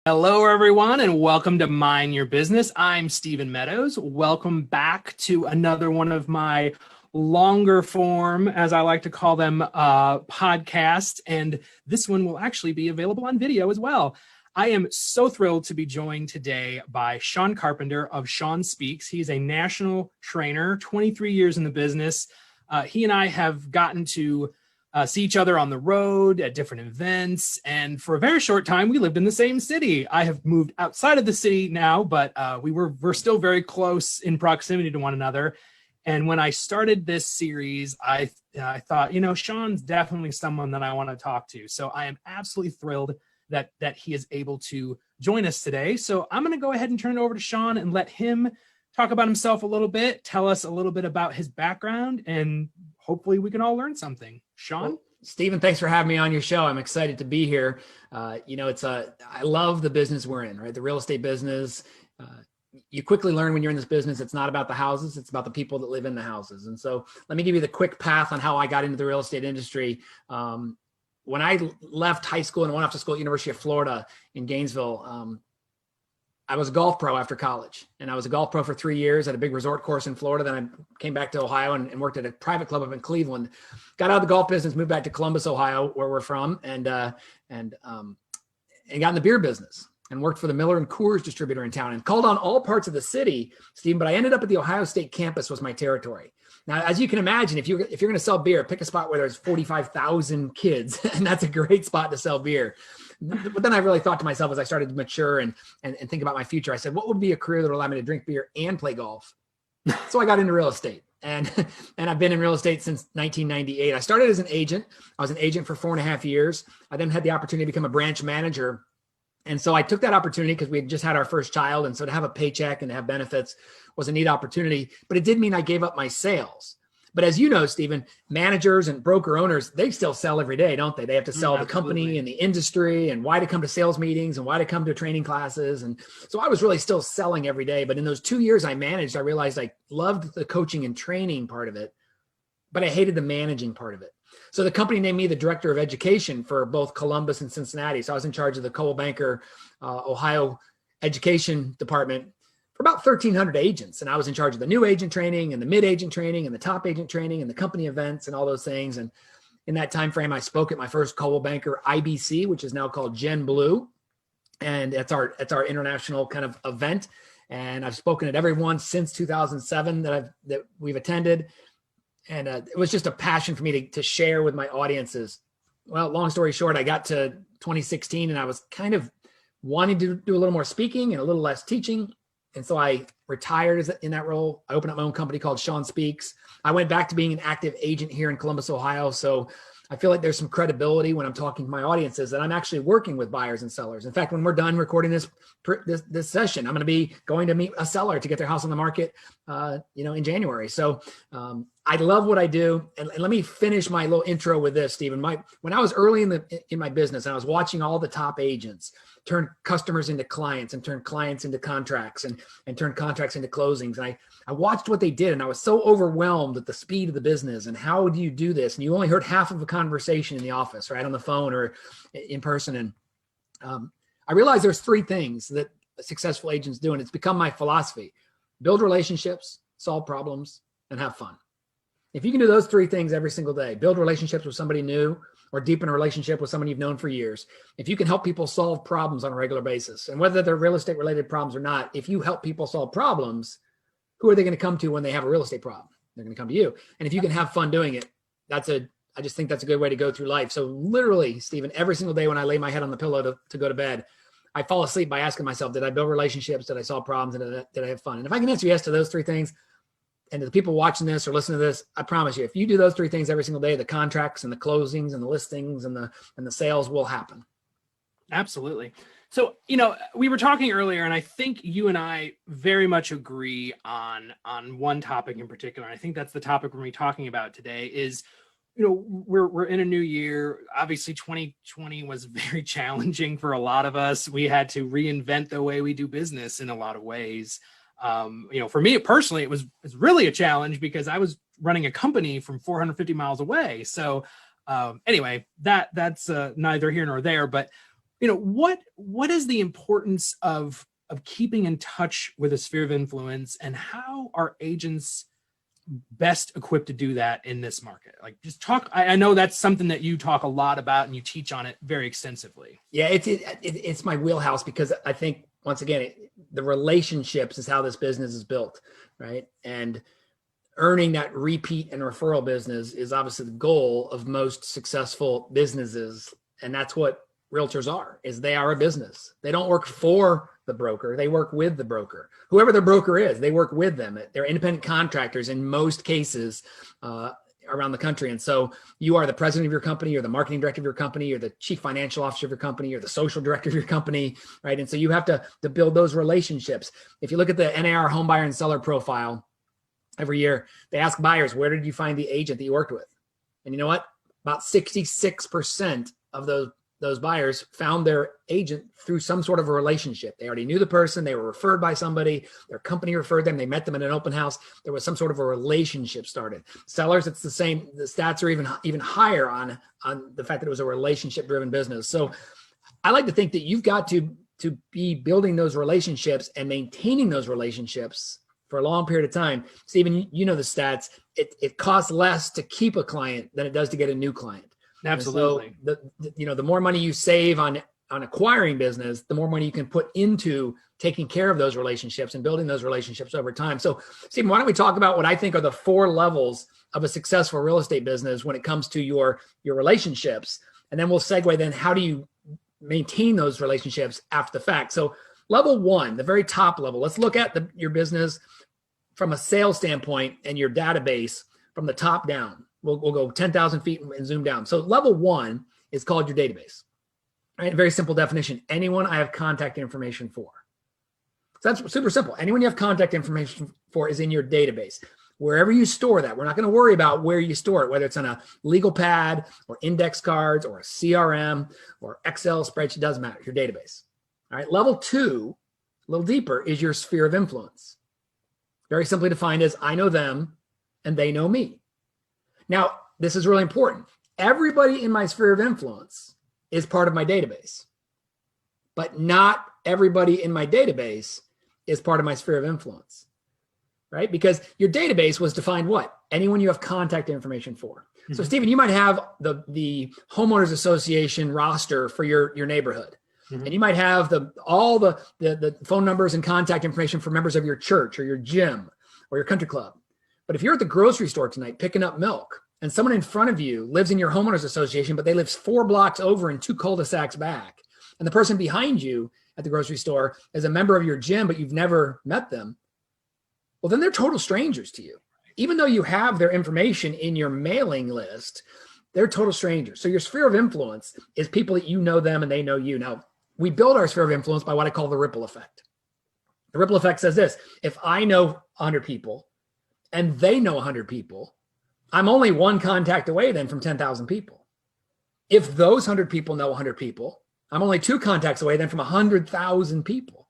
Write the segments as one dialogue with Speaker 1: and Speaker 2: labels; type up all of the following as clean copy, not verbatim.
Speaker 1: Hello, everyone, and welcome to Mind Your Business. I'm Stephen Meadows. Welcome back to another one of my longer form, as I like to call them, podcasts. And this one will actually be available on video as well. I am so thrilled to be joined today by Sean Carpenter of Sean Speaks. He's a national trainer, 23 years in the business. He and I have gotten to see each other on the road at different events. And for a very short time, we lived in the same city. I have moved outside of the city now, but we're still very close in proximity to one another. And when I started this series, I thought, Sean's definitely someone that I want to talk to. So I am absolutely thrilled that he is able to join us today. So I'm going to go ahead and turn it over to Sean and let him talk about himself a little bit, tell us a little bit about his background, and hopefully we can all learn something. Sean?
Speaker 2: Well, Stephen, thanks for having me on your show. I'm excited to be here. I love the business we're in, right? The real estate business. You quickly learn when you're in this business, it's not about the houses, it's about the people that live in the houses. And so let me give you the quick path on how I got into the real estate industry. When I left high school and went off to school at University of Florida in Gainesville, I was a golf pro after college, and I was a golf pro for 3 years at a big resort course in Florida. Then I came back to Ohio and worked at a private club up in Cleveland. Got out of the golf business, moved back to Columbus, Ohio, where we're from, and got in the beer business and worked for the Miller and Coors distributor in town and called on all parts of the city, Steve. But I ended up at the Ohio State campus was my territory. Now, as you can imagine, if you're going to sell beer, pick a spot where there's 45,000 kids, and that's a great spot to sell beer. But then I really thought to myself as I started to mature and think about my future, I said, what would be a career that would allow me to drink beer and play golf? So I got into real estate, and I've been in real estate since 1998. I started as an agent. I was an agent for 4.5 years. I then had the opportunity to become a branch manager. And so I took that opportunity because we had just had our first child. And so to have a paycheck and to have benefits was a neat opportunity, but it did mean I gave up my sales. But as you know, Stephen, managers and broker owners, they still sell every day, don't they? They have to sell the company and the industry and why to come to sales meetings and why to come to training classes. And so I was really still selling every day. But in those 2 years I managed, I realized I loved the coaching and training part of it, but I hated the managing part of it. So the company named me the director of education for both Columbus and Cincinnati. So I was in charge of the Coldwell Banker, Ohio education department for about 1,300 agents. And I was in charge of the new agent training and the mid agent training and the top agent training and the company events and all those things. And in that time frame, I spoke at my first Coldwell Banker IBC, which is now called Gen Blue. And that's our international kind of event. And I've spoken at every one since 2007 that we've attended. And it was just a passion for me to share with my audiences. Well, long story short, I got to 2016 and I was kind of wanting to do a little more speaking and a little less teaching. And so I retired in that role. I opened up my own company called Sean Speaks. I went back to being an active agent here in Columbus, Ohio. So I feel like there's some credibility when I'm talking to my audiences that I'm actually working with buyers and sellers. In fact, when we're done recording this session, I'm going to be going to meet a seller to get their house on the market, in January. So I love what I do. And let me finish my little intro with this, Stephen. When I was early in my business and I was watching all the top agents turn customers into clients and turn clients into contracts and turn contracts into closings. And I watched what they did and I was so overwhelmed at the speed of the business and how do you do this? And you only heard half of a conversation in the office, right? On the phone or in person. And I realized there's 3 things that successful agents do. And it's become my philosophy: build relationships, solve problems, and have fun. If you can do those 3 things every single day, build relationships with somebody new or deepen a relationship with someone you've known for years. If you can help people solve problems on a regular basis, and whether they're real estate related problems or not, if you help people solve problems, who are they going to come to when they have a real estate problem? They're going to come to you. And if you can have fun doing it, I just think that's a good way to go through life. So literally, Stephen, every single day when I lay my head on the pillow to go to bed, I fall asleep by asking myself, did I build relationships? Did I solve problems? And did I have fun? And if I can answer yes to those 3 things, and to the people watching this or listening to this, I promise you, if you do those 3 things every single day, the contracts and the closings and the listings and the sales will happen.
Speaker 1: Absolutely. So, we were talking earlier, and I think you and I very much agree on one topic in particular. And I think that's the topic we're going to be talking about today is, we're in a new year. Obviously, 2020 was very challenging for a lot of us. We had to reinvent the way we do business in a lot of ways. For me personally, it's really a challenge because I was running a company from 450 miles away. So anyway, that's neither here nor there. But What is the importance of keeping in touch with a sphere of influence, and how are agents best equipped to do that in this market? Like, just talk. I know that's something that you talk a lot about and you teach on it very extensively.
Speaker 2: Yeah, it's my wheelhouse, because I think, once again, the relationships is how this business is built, right? And earning that repeat and referral business is obviously the goal of most successful businesses. And that's what realtors are, is they are a business. They don't work for the broker. They work with the broker. Whoever the broker is, they work with them. They're independent contractors in most cases around the country. And so you are the president of your company, you're the marketing director of your company, you're the chief financial officer of your company, you're the social director of your company, right? And so you have to build those relationships. If you look at the NAR home buyer and seller profile, every year they ask buyers, where did you find the agent that you worked with? And you know what? About 66% of those buyers found their agent through some sort of a relationship. They already knew the person, they were referred by somebody, their company referred them, they met them in an open house. There was some sort of a relationship started. Sellers, it's the same. The stats are even higher on the fact that it was a relationship driven business. So I like to think that you've got to be building those relationships and maintaining those relationships for a long period of time. Stephen, you know the stats. It costs less to keep a client than it does to get a new client.
Speaker 1: Absolutely.
Speaker 2: So the more money you save on acquiring business, the more money you can put into taking care of those relationships and building those relationships over time. So, Stephen, why don't we talk about what I think are the 4 levels of a successful real estate business when it comes to your relationships, and then we'll segue then how do you maintain those relationships after the fact. So, level 1, the very top level, let's look at your business from a sales standpoint and your database from the top down. We'll go 10,000 feet and zoom down. So level 1 is called your database, right? A very simple definition. Anyone I have contact information for. So that's super simple. Anyone you have contact information for is in your database. Wherever you store that, we're not going to worry about where you store it, whether it's on a legal pad or index cards or a CRM or Excel spreadsheet, doesn't matter, your database. All right. Level 2, a little deeper, is your sphere of influence. Very simply defined as I know them and they know me. Now, this is really important. Everybody in my sphere of influence is part of my database, but not everybody in my database is part of my sphere of influence, right? Because your database was defined what? Anyone you have contact information for. Mm-hmm. So, Stephen, you might have the homeowners association roster for your neighborhood. Mm-hmm. And you might have all the phone numbers and contact information for members of your church or your gym or your country club. But if you're at the grocery store tonight picking up milk and someone in front of you lives in your homeowners association, but they live 4 blocks over and 2 cul-de-sacs back, and the person behind you at the grocery store is a member of your gym, but you've never met them, well, then they're total strangers to you. Even though you have their information in your mailing list, they're total strangers. So your sphere of influence is people that you know them and they know you. Now, we build our sphere of influence by what I call the ripple effect. The ripple effect says this: if I know 100 people and they know 100 people, I'm only 1 contact away then from 10,000 people. If those 100 people know 100 people, I'm only 2 contacts away then from 100,000 people.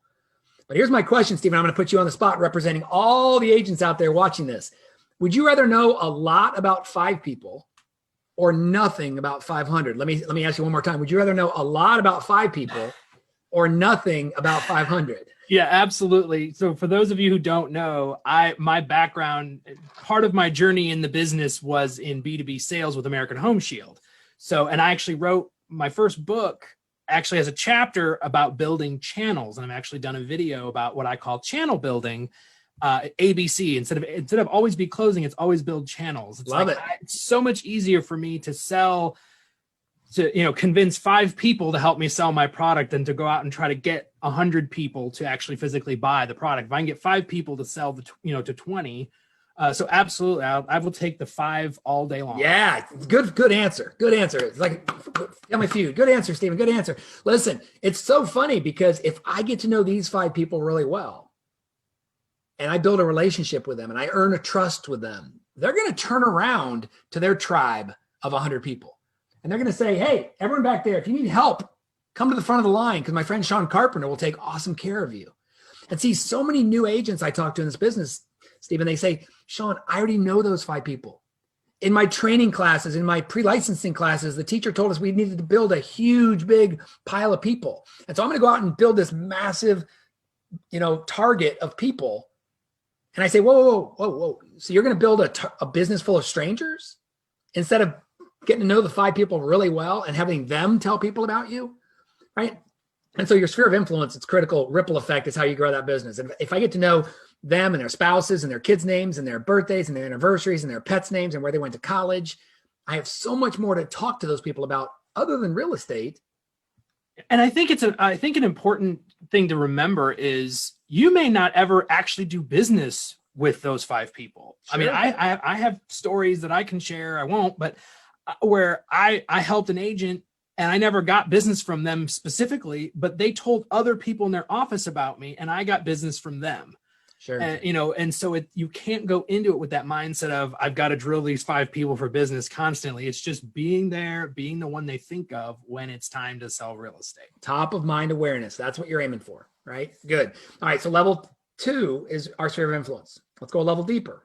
Speaker 2: But here's my question, Stephen. I'm going to put you on the spot representing all the agents out there watching this. Would you rather know a lot about 5 people or nothing about 500? Let me ask you one more time. Would you rather know a lot about 5 people or nothing about 500?
Speaker 1: Yeah, absolutely. So for those of you who don't know, my background, part of my journey in the business was in B2B sales with American Home Shield. So, and I actually wrote my first book actually has a chapter about building channels. And I've actually done a video about what I call channel building, ABC. Instead of always be closing, it's always build channels. It's
Speaker 2: Love
Speaker 1: like,
Speaker 2: it.
Speaker 1: It's so much easier for me to sell, to convince 5 people to help me sell my product than to go out and try to get 100 people to actually physically buy the product. If I can get 5 people to sell to 20, so absolutely, I will take the 5 all day long.
Speaker 2: Yeah, good answer. Good answer. It's like Family Feud. Good answer, Stephen. Good answer. Listen, it's so funny because if I get to know these 5 people really well, and I build a relationship with them, and I earn a trust with them, they're going to turn around to their tribe of 100 people. And they're going to say, hey, everyone back there, if you need help, come to the front of the line because my friend Sean Carpenter will take awesome care of you. And see, so many new agents I talk to in this business, Stephen, they say, Sean, I already know those 5 people. in my training classes, in my pre-licensing classes, the teacher told us we needed to build a huge, big pile of people. And so I'm going to go out and build this massive, target of people. And I say, whoa. So you're going to build a business full of strangers instead of getting to know the 5 people really well and having them tell people about you, right? And so your sphere of influence, it's critical. Ripple effect is how you grow that business. And if I get to know them and their spouses and their kids' names and their birthdays and their anniversaries and their pets' names and where they went to college, I have so much more to talk to those people about other than real estate.
Speaker 1: And I think an important thing to remember is you may not ever actually do business with those 5 people. Sure. I mean, I have stories that I can share. I won't, but where I helped an agent and I never got business from them specifically, but they told other people in their office about me and I got business from them.
Speaker 2: Sure.
Speaker 1: And so you can't go into it with that mindset of I've got to drill these 5 people for business constantly. It's just being there, being the one they think of when it's time to sell real estate.
Speaker 2: Top of mind awareness. That's what you're aiming for, right? Good. All right. So level 2 is our sphere of influence. Let's go a level deeper.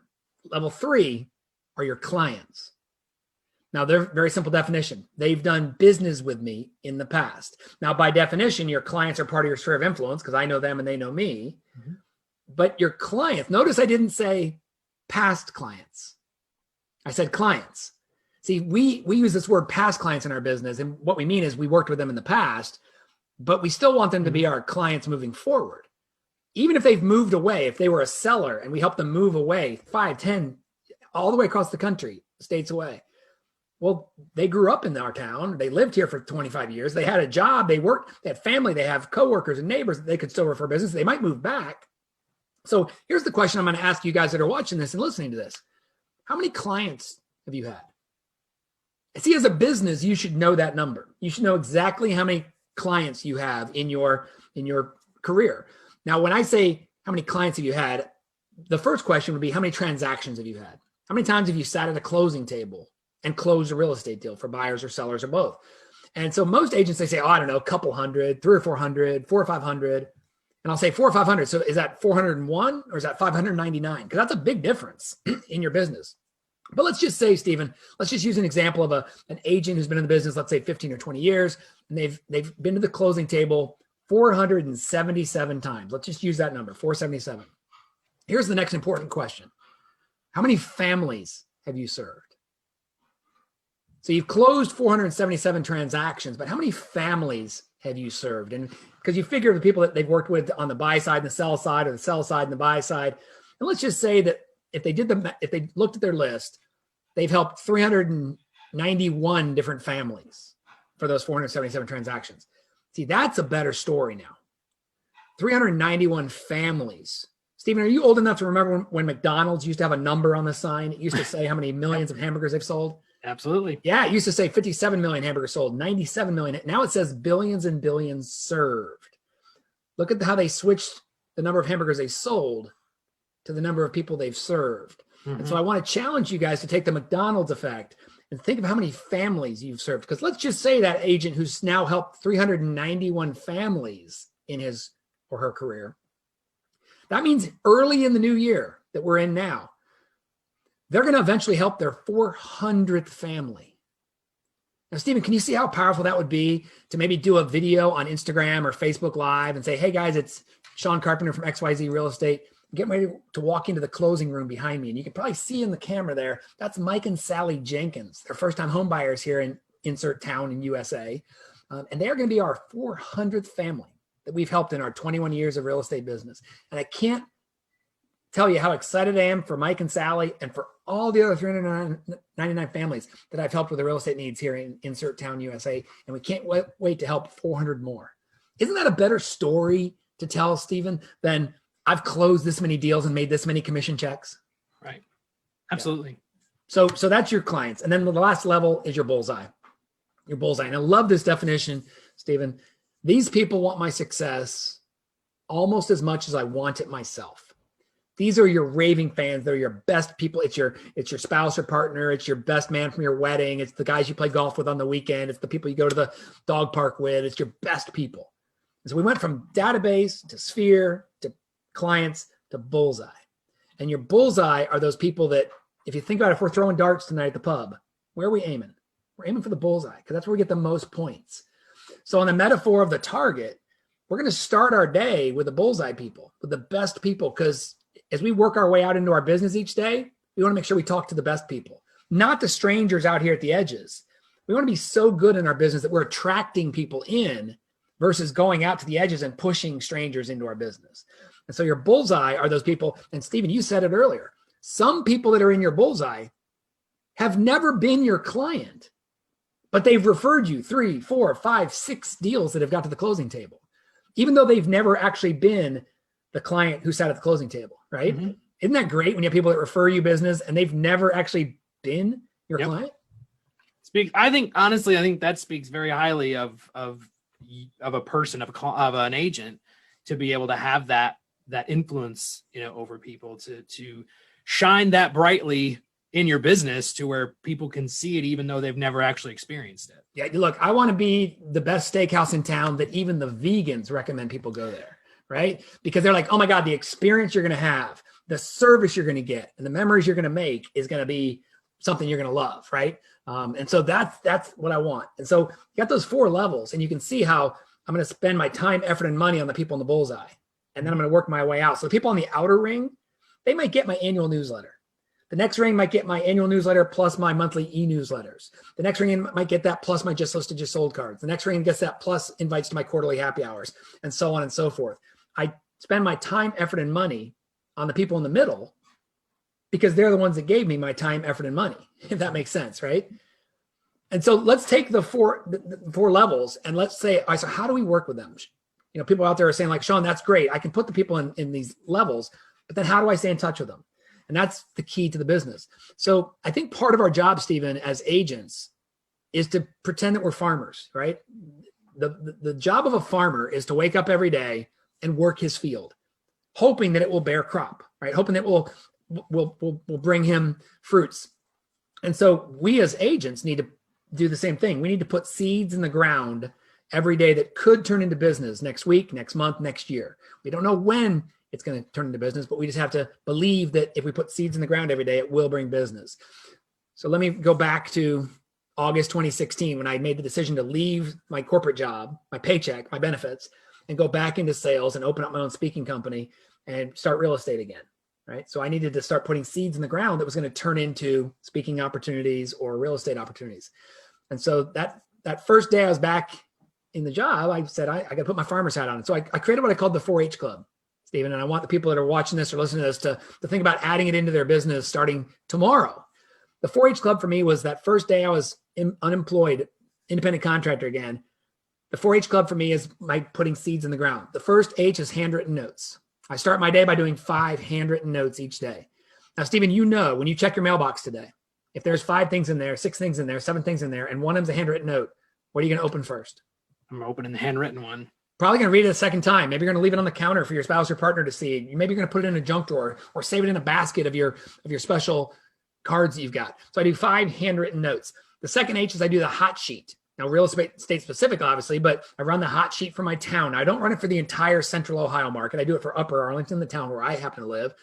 Speaker 2: Level 3 are your clients. Now, they're very simple definition. They've done business with me in the past. Now, by definition, your clients are part of your sphere of influence because I know them and they know me. Mm-hmm. But your clients, notice I didn't say past clients. I said clients. See, we use this word past clients in our business. And what we mean is we worked with them in the past, but we still want them to be our clients moving forward. Even if they've moved away, if they were a seller and we helped them move away 5, 10, all the way across the country, states away. Well, they grew up in our town. They lived here for 25 years. They had a job. They worked, they had family. They have coworkers and neighbors that they could still refer business. They might move back. So here's the question I'm going to ask you guys that are watching this and listening to this. How many clients have you had? See, as a business, you should know that number. You should know exactly how many clients you have in your career. Now, when I say how many clients have you had, the first question would be how many transactions have you had? How many times have you sat at a closing table and closed a real estate deal for buyers or sellers or both? And so most agents, they say, I don't know, a couple hundred, 300 or 400, 400 or 500. And I'll say 400 or 500. So is that 401 or is that 599? Because that's a big difference in your business. But let's just say, Stephen, let's just use an example of an agent who's been in the business, let's say 15 or 20 years, and they've been to the closing table 477 times. Let's just use that number, 477. Here's the next important question. How many families have you served? So you've closed 477 transactions, but how many families have you served? And because you figure the people that they've worked with on the buy side and the sell side, or the sell side and the buy side. And let's just say that if they looked at their list, they've helped 391 different families for those 477 transactions. See, that's a better story now. 391 families. Stephen, are you old enough to remember when McDonald's used to have a number on the sign? It used to say how many millions of hamburgers they've sold.
Speaker 1: Absolutely.
Speaker 2: Yeah, it used to say 57 million hamburgers sold, 97 million. Now it says billions and billions served. Look at how they switched the number of hamburgers they sold to the number of people they've served. Mm-hmm. And so I want to challenge you guys to take the McDonald's effect and think of how many families you've served. Because let's just say that agent who's now helped 391 families in his or her career. That means early in the new year that we're in now, they're going to eventually help their 400th family. Now, Stephen, can you see how powerful that would be to maybe do a video on Instagram or Facebook Live and say, hey guys, it's Sean Carpenter from XYZ Real Estate. I'm getting ready to walk into the closing room behind me. And you can probably see in the camera there, that's Mike and Sally Jenkins. They're first-time home buyers here in insert town in USA. And they're going to be our 400th family that we've helped in our 21 years of real estate business. And I can't tell you how excited I am for Mike and Sally and for all the other 399 families that I've helped with their real estate needs here in insert town USA. And we can't wait to help 400 more. Isn't that a better story to tell, Stephen, than I've closed this many deals and made this many commission checks?
Speaker 1: Right. Absolutely.
Speaker 2: Yeah. So that's your clients. And then the last level is your bullseye. Your bullseye. And I love this definition, Stephen. These people want my success almost as much as I want it myself. These are your raving fans. They're your best people. It's your spouse or partner. It's your best man from your wedding. It's the guys you play golf with on the weekend. It's the people you go to the dog park with. It's your best people. And so we went from database to sphere to clients to bullseye. And your bullseye are those people that if you think about it, if we're throwing darts tonight at the pub, where are we aiming? We're aiming for the bullseye because that's where we get the most points. So on the metaphor of the target, we're going to start our day with the bullseye people, with the best people, because as we work our way out into our business each day, we want to make sure we talk to the best people, not the strangers out here at the edges. We want to be so good in our business that we're attracting people in versus going out to the edges and pushing strangers into our business. And so your bullseye are those people. And Stephen, you said it earlier. Some people that are in your bullseye have never been your client, but they've referred you 3, 4, 5, 6 deals that have got to the closing table, even though they've never actually been the client who sat at the closing table, right? Mm-hmm. Isn't that great when you have people that refer you business and they've never actually been your client?
Speaker 1: I think that speaks very highly of a person, of an agent, to be able to have that influence, over people, to shine that brightly in your business to where people can see it, even though they've never actually experienced it.
Speaker 2: Yeah. Look, I want to be the best steakhouse in town that even the vegans recommend people go there, right? Because they're like, oh my God, the experience you're going to have, the service you're going to get, and the memories you're going to make is going to be something you're going to love, right? And so that's what I want. And so you got those 4 levels, and you can see how I'm going to spend my time, effort, and money on the people in the bullseye. And then I'm going to work my way out. So the people on the outer ring, they might get my annual newsletter. The next ring might get my annual newsletter plus my monthly e-newsletters. The next ring might get that plus my just listed, just sold cards. The next ring gets that plus invites to my quarterly happy hours, and so on and so forth. I spend my time, effort, and money on the people in the middle because they're the ones that gave me my time, effort, and money, if that makes sense, right? And so let's take the four levels and let's say, all right, so how do we work with them? People out there are saying like, Sean, that's great. I can put the people in these levels, but then how do I stay in touch with them? And that's the key to the business. So I think part of our job, Stephen, as agents is to pretend that we're farmers, right? The job of a farmer is to wake up every day and work his field, hoping that it will bear crop, right? Hoping that will bring him fruits. And so we as agents need to do the same thing. We need to put seeds in the ground every day that could turn into business next week, next month, next year. We don't know when it's going to turn into business, but we just have to believe that if we put seeds in the ground every day, it will bring business. So let me go back to August 2016 when I made the decision to leave my corporate job, my paycheck, my benefits, and go back into sales and open up my own speaking company and start real estate again, right? So I needed to start putting seeds in the ground that was going to turn into speaking opportunities or real estate opportunities. And so that first day I was back in the job, I said, I got to put my farmer's hat on. And so I created what I called the 4-H Club, Stephen. And I want the people that are watching this or listening to this to think about adding it into their business starting tomorrow. The 4-H Club for me was that first day I was unemployed, independent contractor again. The 4-H Club for me is my putting seeds in the ground. The first H is handwritten notes. I start my day by doing 5 handwritten notes each day. Now, Stephen, when you check your mailbox today, if there's 5 things in there, 6 things in there, 7 things in there, and one of them's a handwritten note, what are you going to open first?
Speaker 1: I'm opening the handwritten one.
Speaker 2: Probably going to read it a second time. Maybe you're going to leave it on the counter for your spouse or partner to see. Maybe you're going to put it in a junk drawer or save it in a basket of your special cards that you've got. So I do 5 handwritten notes. The second H is I do the hot sheet. Now, real estate specific, obviously, but I run the hot sheet for my town. Now, I don't run it for the entire central Ohio market. I do it for Upper Arlington, the town where I happen to live.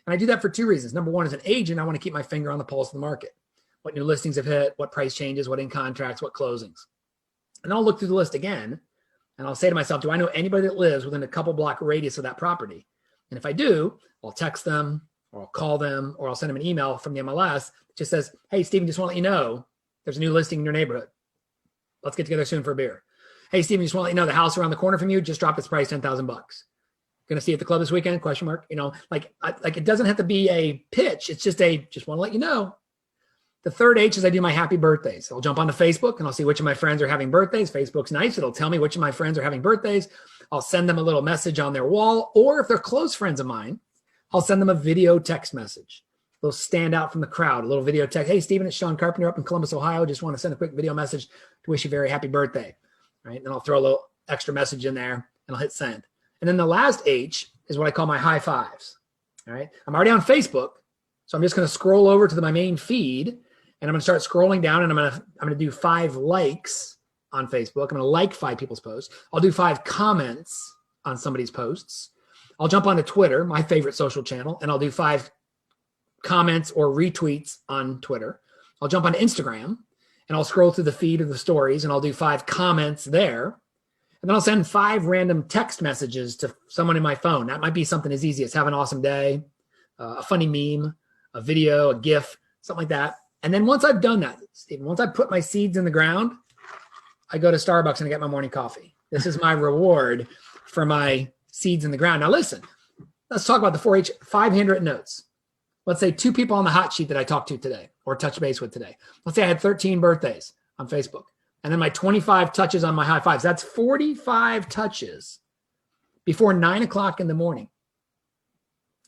Speaker 2: And I do that for 2 reasons. Number one, as an agent, I want to keep my finger on the pulse of the market. What new listings have hit, what price changes, what in contracts, what closings. And I'll look through the list again, and I'll say to myself, do I know anybody that lives within a couple block radius of that property? And if I do, I'll text them, or I'll call them, or I'll send them an email from the MLS that just says, hey, Stephen, just want to let you know there's a new listing in your neighborhood. Let's get together soon for a beer. Hey, Stephen, just want to let you know the house around the corner from you just dropped its price $10,000. Going to see you at the club this weekend? Question mark. Like it doesn't have to be a pitch. It's just want to let you know. The third H is I do my happy birthdays. I'll jump onto Facebook and I'll see which of my friends are having birthdays. Facebook's nice. It'll tell me which of my friends are having birthdays. I'll send them a little message on their wall, or if they're close friends of mine, I'll send them a video text message. They'll stand out from the crowd, a little video text. Hey, Stephen, it's Sean Carpenter up in Columbus, Ohio. Just want to send a quick video message to wish you a very happy birthday. Right? And then I'll throw a little extra message in there and I'll hit send. And then the last H is what I call my high fives. All right. I'm already on Facebook. So I'm just going to scroll over to my main feed. And I'm going to start scrolling down, and I'm going to do 5 likes on Facebook. I'm going to like 5 people's posts. I'll do 5 comments on somebody's posts. I'll jump onto Twitter, my favorite social channel, and I'll do 5 comments or retweets on Twitter. I'll jump on Instagram and I'll scroll through the feed of the stories and I'll do 5 comments there. And then I'll send 5 random text messages to someone in my phone. That might be something as easy as have an awesome day, a funny meme, a video, a GIF, something like that. And then once I've done that, Stephen, once I put my seeds in the ground, I go to Starbucks and I get my morning coffee. This is my reward for my seeds in the ground. Now listen, let's talk about the 4-H 5 handwritten notes. Let's say 2 people on the hot sheet that I talked to today or touched base with today. Let's say I had 13 birthdays on Facebook and then my 25 touches on my high fives. That's 45 touches before 9 o'clock in the morning.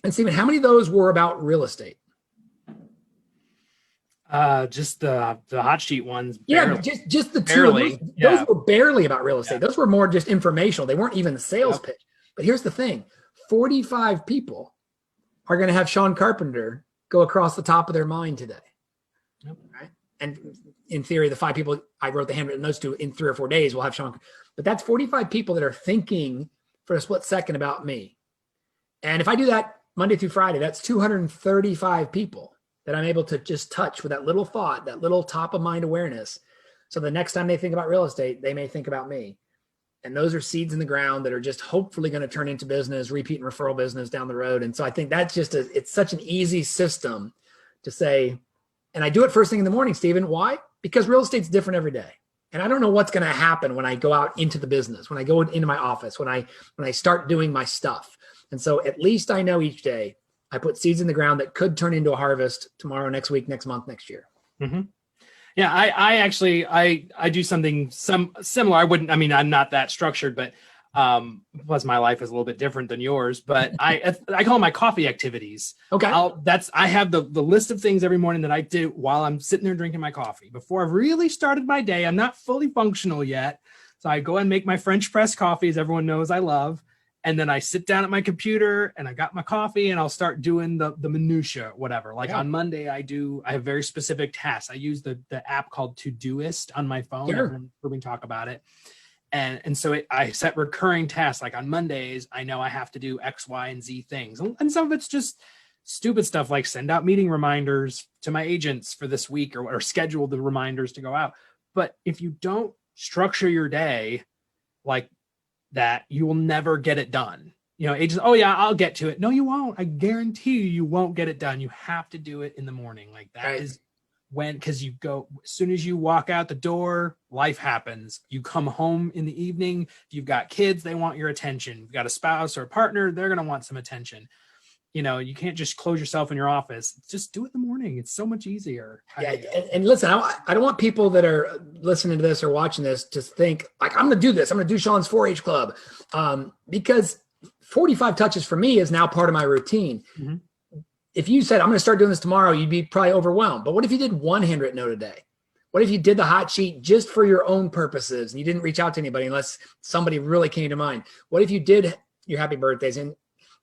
Speaker 2: And Stephen, how many of those were about real estate?
Speaker 1: Just the hot sheet ones.
Speaker 2: Barely. Yeah, just the 2.
Speaker 1: Barely.
Speaker 2: Those were barely about real estate. Yeah. Those were more just informational. They weren't even the sales pitch. But here's the thing. 45 people are going to have Sean Carpenter go across the top of their mind today. Yep. Right? And in theory, the 5 people I wrote the handwritten notes to in 3 or 4 days will have Sean. But that's 45 people that are thinking for a split second about me. And if I do that Monday through Friday, that's 235 people that I'm able to just touch with that little thought, that little top of mind awareness. So the next time they think about real estate, they may think about me. And those are seeds in the ground that are just hopefully going to turn into business, repeat and referral business down the road. And so I think that's just it's such an easy system to say, and I do it first thing in the morning, Stephen. Why? Because real estate's different every day. And I don't know what's going to happen when I go out into the business, when I go into my office, when I start doing my stuff. And so at least I know each day I put seeds in the ground that could turn into a harvest tomorrow, next week, next month, next year.
Speaker 1: Mm-hmm. Yeah, I actually do something similar. I'm not that structured, but plus my life is a little bit different than yours. But I call them my coffee activities.
Speaker 2: Okay,
Speaker 1: I have the list of things every morning that I do while I'm sitting there drinking my coffee before I've really started my day. I'm not fully functional yet, so I go and make my French press coffee, as everyone knows I love. And then I sit down at my computer and I got my coffee and I'll start doing the minutia, whatever. Like on Monday, I have very specific tasks. I use the app called Todoist on my phone.
Speaker 2: Sure.
Speaker 1: We talk about it. And so I set recurring tasks. Like on Mondays, I know I have to do X, Y, and Z things. And some of it's just stupid stuff like send out meeting reminders to my agents for this week or schedule the reminders to go out. But if you don't structure your day like that, you will never get it done. Agents, oh yeah, I'll get to it. No, you won't. I guarantee you won't get it done. You have to do it in the morning. Like that is because you go, as soon as you walk out the door, life happens. You come home in the evening. If you've got kids, they want your attention. If you've got a spouse or a partner, they're going to want some attention. You can't just close yourself in your office. Just do it in the morning. It's so much easier.
Speaker 2: Yeah. And listen, I don't want people that are listening to this or watching this to think like, I'm going to do this. I'm going to do Sean's 4-H club. Because 45 touches for me is now part of my routine. Mm-hmm. If you said, I'm going to start doing this tomorrow, you'd be probably overwhelmed. But what if you did 1 handwritten note a day? What if you did the hot sheet just for your own purposes and you didn't reach out to anybody unless somebody really came to mind? What if you did your happy birthdays? And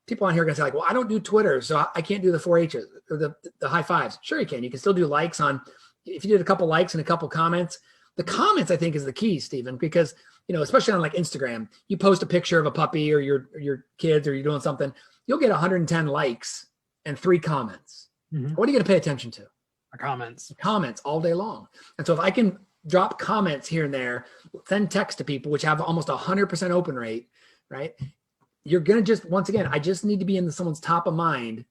Speaker 2: people on here are going to say like, well, I don't do Twitter, so I can't do the 4-H's or the high fives. Sure you can. You can still do likes on, if you did a couple likes and a couple comments. The comments, I think, is the key, Stephen, because, especially on like Instagram, you post a picture of a puppy or your kids or you're doing something, you'll get 110 likes and 3 comments. Mm-hmm. What are you going to pay attention to? Comments all day long. And so if I can drop comments here and there, send text to people, which have almost 100% open rate, right? You're going to just, once again, I just need to be in someone's top of mind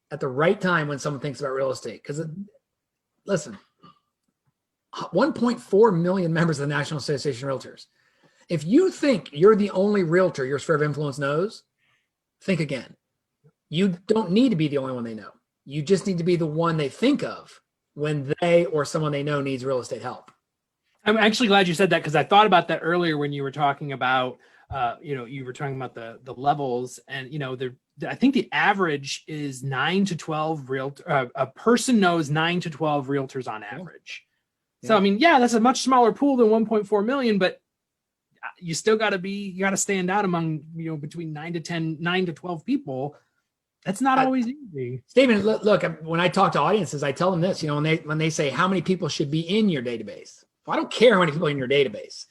Speaker 2: at the right time when someone thinks about real estate. Because listen, 1.4 million members of the National Association of Realtors. If you think you're the only realtor your sphere of influence knows, think again. You don't need to be the only one they know. You just need to be the one they think of when they or someone they know needs real estate help.
Speaker 1: I'm actually glad you said that because I thought about that earlier when you were talking about you were talking about the levels and, I think the average is 9 to 12 a person knows 9 to 12 realtors on average. Yeah. So, that's a much smaller pool than 1.4 million, but you still got to stand out among, between 9 to 12 people. That's not always easy.
Speaker 2: Stephen, look, when I talk to audiences, I tell them this, when they say how many people should be in your database. Well, I don't care how many people are in your database.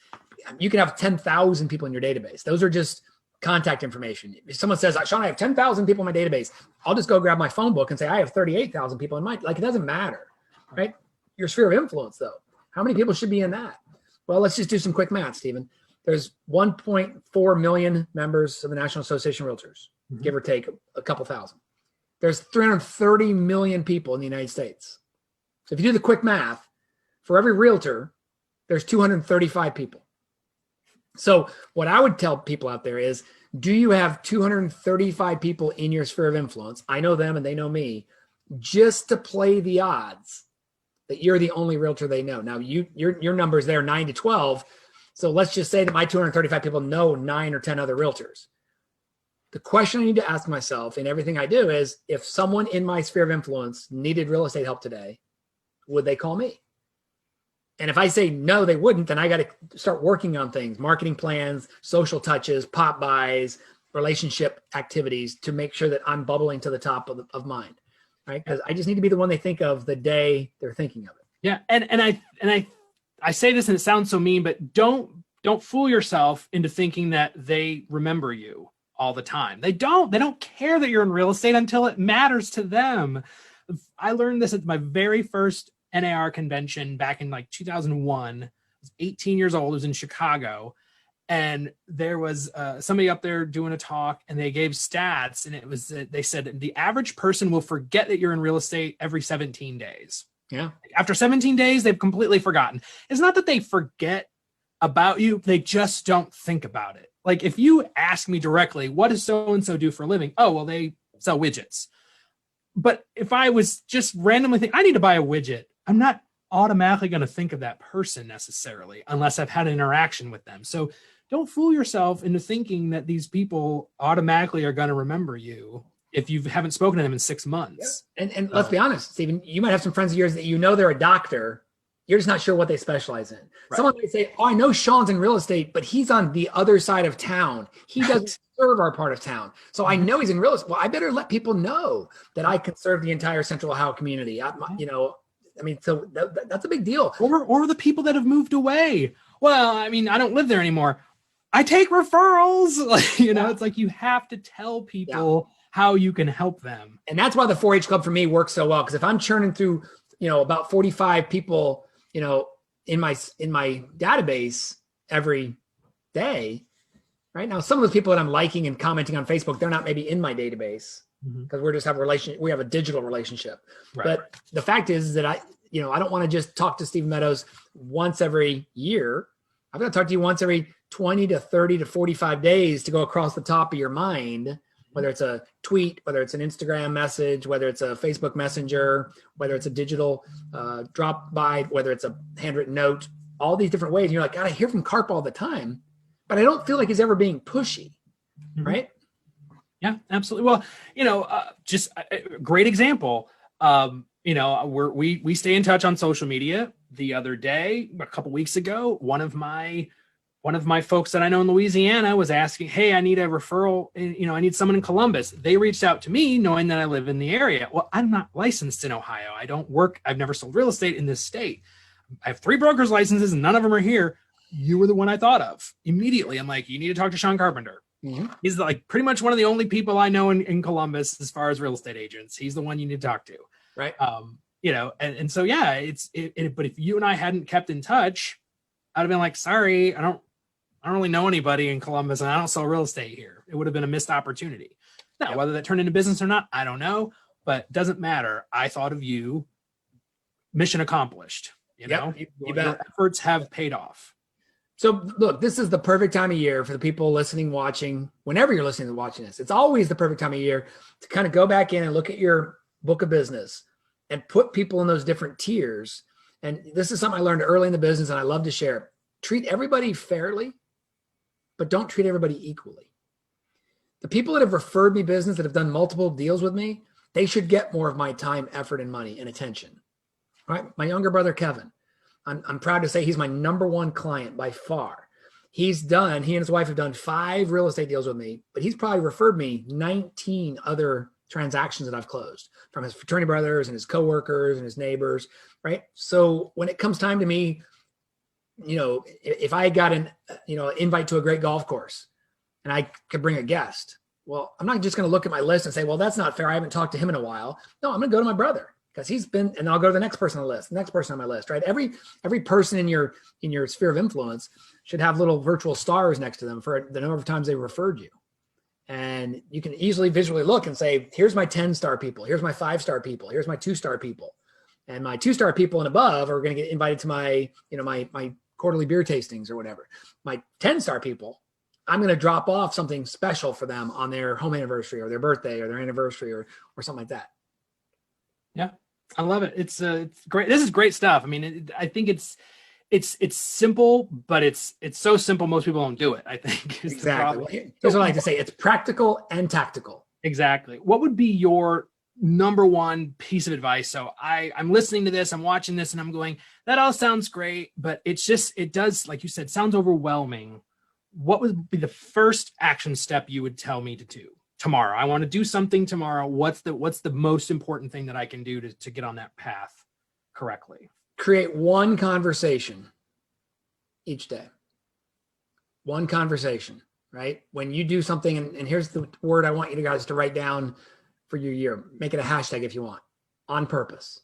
Speaker 2: You can have 10,000 people in your database. Those are just contact information. If someone says, Sean, I have 10,000 people in my database, I'll just go grab my phone book and say, I have 38,000 people in my, like, it doesn't matter, right? Your sphere of influence though. How many people should be in that? Well, let's just do some quick math, Stephen. There's 1.4 million members of the National Association of Realtors, give or take a couple thousand. There's 330 million people in the United States. So if you do the quick math, for every realtor, there's 235 people. So what I would tell people out there is, do you have 235 people in your sphere of influence? I know them and they know me, just to play the odds that you're the only realtor they know. Now your number is there 9 to 12. So let's just say that my 235 people know 9 or 10 other realtors. The question I need to ask myself in everything I do is, if someone in my sphere of influence needed real estate help today, would they call me? And if I say no, they wouldn't, then I got to start working on things, marketing plans, social touches, pop buys, relationship activities to make sure that I'm bubbling to the top of mind, right? Because I just need to be the one they think of the day they're thinking of it.
Speaker 1: Yeah, and I say this and it sounds so mean, but don't fool yourself into thinking that they remember you all the time. They don't care that you're in real estate until it matters to them. I learned this at my very first NAR convention back in like 2001. I was 18 years old. It was in Chicago. And there was somebody up there doing a talk, and they gave stats. And it was, they said the average person will forget that you're in real estate every 17 days.
Speaker 2: Yeah.
Speaker 1: After 17 days, they've completely forgotten. It's not that they forget about you. They just don't think about it. Like if you ask me directly, what does so-and-so do for a living? Oh, well, they sell widgets. But if I was just randomly thinking, I need to buy a widget, I'm not automatically going to think of that person necessarily unless I've had an interaction with them. So don't fool yourself into thinking that these people automatically are going to remember you if you haven't spoken to them in 6 months.
Speaker 2: Yeah. And let's be honest, Stephen, you might have some friends of yours that they're a doctor. You're just not sure what they specialize in. Right. Someone might say, oh, I know Sean's in real estate, but he's on the other side of town. He doesn't serve our part of town. So I know he's in real estate. Well, I better let people know that I can serve the entire Central Ohio community. So that's a big deal.
Speaker 1: Or the people that have moved away. Well, I mean, I don't live there anymore. I take referrals. It's like you have to tell people how you can help them.
Speaker 2: And that's why the 4-H Club for me works so well. Because if I'm churning through, about 45 people, in my database every day, right now, some of those people that I'm liking and commenting on Facebook, they're not maybe in my database because we just have a relationship. We have a digital relationship. Right, but the fact is that I don't want to just talk to Stephen Meadows once every year. I've got to talk to you once every 20 to 30 to 45 days to go across the top of your mind, whether it's a tweet, whether it's an Instagram message, whether it's a Facebook Messenger, whether it's a digital drop by, whether it's a handwritten note, all these different ways. And you're like, God, I hear from Carp all the time, but I don't feel like he's ever being pushy, right?
Speaker 1: Yeah, absolutely. Well, just a great example. We stay in touch on social media. The other day, a couple weeks ago, one of my folks that I know in Louisiana was asking, hey, I need a referral. I need someone in Columbus. They reached out to me knowing that I live in the area. Well, I'm not licensed in Ohio. I've never sold real estate in this state. I have 3 broker's licenses and none of them are here. You were the one I thought of immediately. I'm like, you need to talk to Sean Carpenter. He's like pretty much one of the only people I know in Columbus as far as real estate agents. He's the one you need to talk to.
Speaker 2: Right.
Speaker 1: And so, yeah, but if you and I hadn't kept in touch, I'd have been like, sorry, I don't really know anybody in Columbus and I don't sell real estate here. It would have been a missed opportunity. Now, whether that turned into business or not, I don't know, but it doesn't matter. I thought of you, mission accomplished. Your efforts have paid off.
Speaker 2: So look, this is the perfect time of year for the people listening, watching, whenever you're listening and watching this. It's always the perfect time of year to kind of go back in and look at your book of business and put people in those different tiers. And this is something I learned early in the business and I love to share. Treat everybody fairly, but don't treat everybody equally. The people that have referred me business, that have done multiple deals with me, they should get more of my time, effort, and money and attention. All right. My younger brother, Kevin, I'm proud to say he's my number 1 client by far. He and his wife have done 5 real estate deals with me, but he's probably referred me 19 other transactions that I've closed from his fraternity brothers and his coworkers and his neighbors. Right. So when it comes time to me, if I got an invite to a great golf course, and I could bring a guest. Well, I'm not just going to look at my list and say, well, that's not fair. I haven't talked to him in a while. No, I'm going to go to my brother because he's been, and I'll go to the next person on the list, the next person on my list, right? Every person in your sphere of influence should have little virtual stars next to them for the number of times they referred you. And you can easily visually look and say, here's my 10-star people. Here's my 5-star people. Here's my 2-star people. And my 2-star people and above are going to get invited to my, my quarterly beer tastings or whatever. My 10-star people, I'm going to drop off something special for them on their home anniversary or their birthday or their anniversary or something like that.
Speaker 1: Yeah, I love it. It's great. This is great stuff. I mean, I think it's simple, but it's so simple most people don't do it, I think.
Speaker 2: Exactly. Here's what I like to say. It's practical and tactical. Exactly.
Speaker 1: What would be your number one piece of advice? So I'm listening to this, I'm watching this, and I'm going, that all sounds great, but it does, like you said, sounds overwhelming. What would be the first action step you would tell me to do tomorrow? I want to do something tomorrow. What's the most important thing that I can do to get on that path correctly?
Speaker 2: Create one conversation each day. One conversation, right? When you do something, and here's the word I want you guys to write down for your year. Make it a hashtag if you want. On purpose.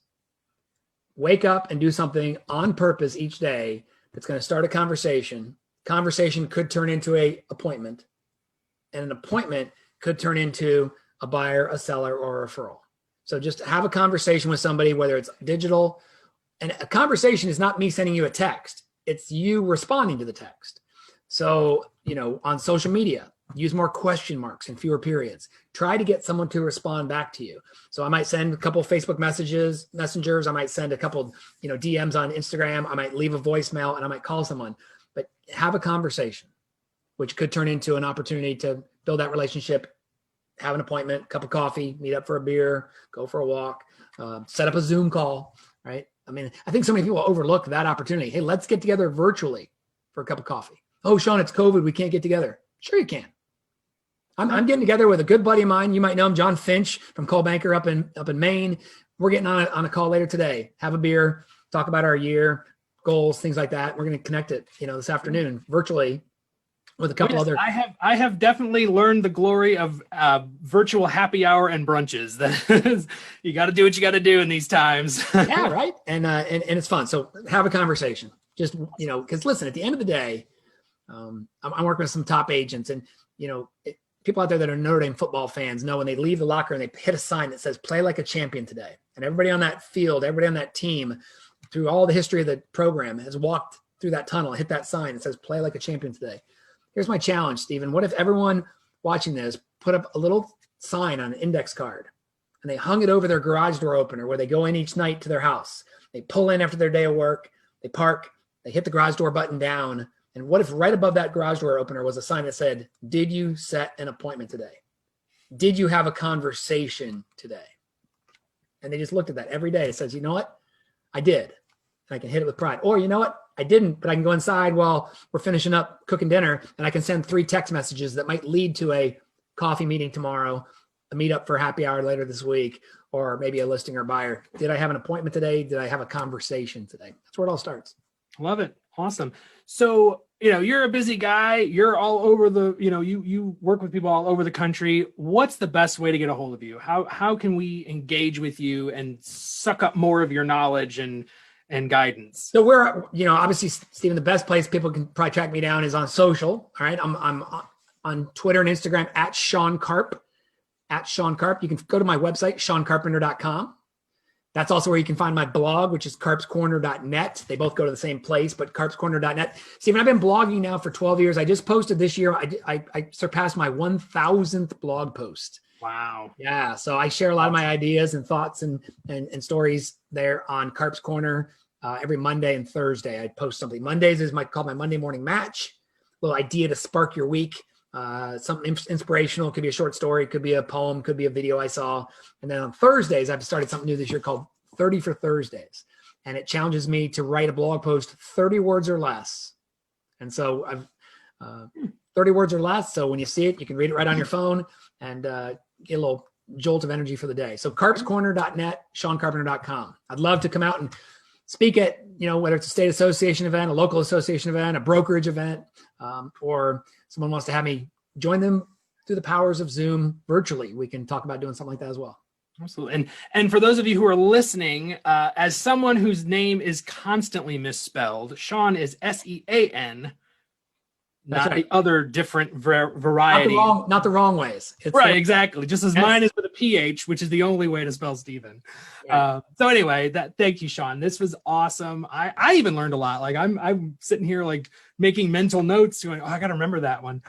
Speaker 2: Wake up and do something on purpose each day that's going to start a conversation. Conversation could turn into an appointment, and an appointment could turn into a buyer, a seller, or a referral. So just have a conversation with somebody, whether it's digital, and a conversation is not me sending you a text. It's you responding to the text. So, on social media, use more question marks and fewer periods. Try to get someone to respond back to you. So I might send a couple of Facebook messengers. I might send a couple, DMs on Instagram. I might leave a voicemail and I might call someone, but have a conversation, which could turn into an opportunity to build that relationship, have an appointment, cup of coffee, meet up for a beer, go for a walk, set up a Zoom call, right? I mean, I think so many people overlook that opportunity. Hey, let's get together virtually for a cup of coffee. Oh, Sean, it's COVID. We can't get together. Sure you can. I'm getting together with a good buddy of mine. You might know him, John Finch from Cole Banker up in Maine. We're getting on a call later today. Have a beer, talk about our year, goals, things like that. We're going to connect it, this afternoon virtually with a couple other.
Speaker 1: I have definitely learned the glory of virtual happy hour and brunches. That you got to do what you got to do in these times.
Speaker 2: Yeah, right. And it's fun. So have a conversation. Just because listen, at the end of the day, I'm working with some top agents, and people out there that are Notre Dame football fans know when they leave the locker and they hit a sign that says "Play like a champion today," and everybody on that field, everybody on that team, through all the history of the program, has walked through that tunnel, hit that sign that says "Play like a champion today." Here's my challenge, Stephen. What if everyone watching this put up a little sign on an index card and they hung it over their garage door opener where they go in each night to their house? They pull in after their day of work, they park, they hit the garage door button down. And what if right above that garage door opener was a sign that said, "Did you set an appointment today? Did you have a conversation today?" And they just looked at that every day. It says, you know what? I did. And I can hit it with pride. Or you know what? I didn't, but I can go inside while we're finishing up cooking dinner, and I can send 3 text messages that might lead to a coffee meeting tomorrow, a meetup for happy hour later this week, or maybe a listing or buyer. Did I have an appointment today? Did I have a conversation today? That's where it all starts.
Speaker 1: Love it. Awesome. So, you're a busy guy. You're all over the, you work with people all over the country. What's the best way to get a hold of you? How can we engage with you and suck up more of your knowledge and guidance?
Speaker 2: So we're, obviously, Stephen, the best place people can probably track me down is on social. All right. I'm on Twitter and Instagram at Sean Carp. You can go to my website, seancarpenter.com. That's also where you can find my blog, which is carpscorner.net. They both go to the same place, but carpscorner.net. Stephen, I've been blogging now for 12 years. I just posted this year. I surpassed my 1,000th blog post.
Speaker 1: Wow.
Speaker 2: Yeah. So I share a lot of my ideas and thoughts and stories there on Carp's Corner every Monday and Thursday. I post something. Mondays is called my Monday morning match. A little idea to spark your week. Something inspirational. Could be a short story, could be a poem, could be a video I saw. And then on Thursdays, I've started something new this year called 30 for Thursdays. And it challenges me to write a blog post 30 words or less. And so I've 30 words or less. So when you see it, you can read it right on your phone and get a little jolt of energy for the day. So carpscorner.net, seancarpenter.com. I'd love to come out and speak at, whether it's a state association event, a local association event, a brokerage event, or someone wants to have me join them through the powers of Zoom virtually. We can talk about doing something like that as well.
Speaker 1: Absolutely. And for those of you who are listening, as someone whose name is constantly misspelled, Sean is Sean, not
Speaker 2: right.
Speaker 1: the other different variety.
Speaker 2: Not the wrong ways.
Speaker 1: It's right, exactly. Just as mine is with a PH, which is the only way to spell Stephen. Right. So anyway, thank you, Sean. This was awesome. I even learned a lot. Like I'm sitting here like making mental notes, going, oh, I got to remember that one.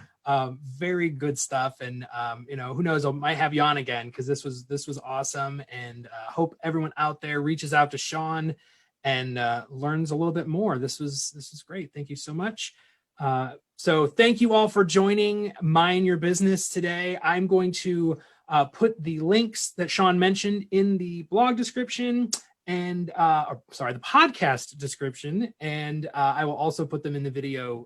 Speaker 1: Very good stuff. And who knows, I might have you on again because this was awesome. And hope everyone out there reaches out to Sean and learns a little bit more. This was great. Thank you so much. So thank you all for joining Mind Your Business today. I'm going to put the links that Sean mentioned in the blog description and the podcast description. And I will also put them in the video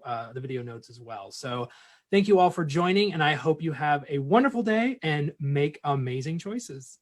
Speaker 1: notes as well. So thank you all for joining, and I hope you have a wonderful day and make amazing choices.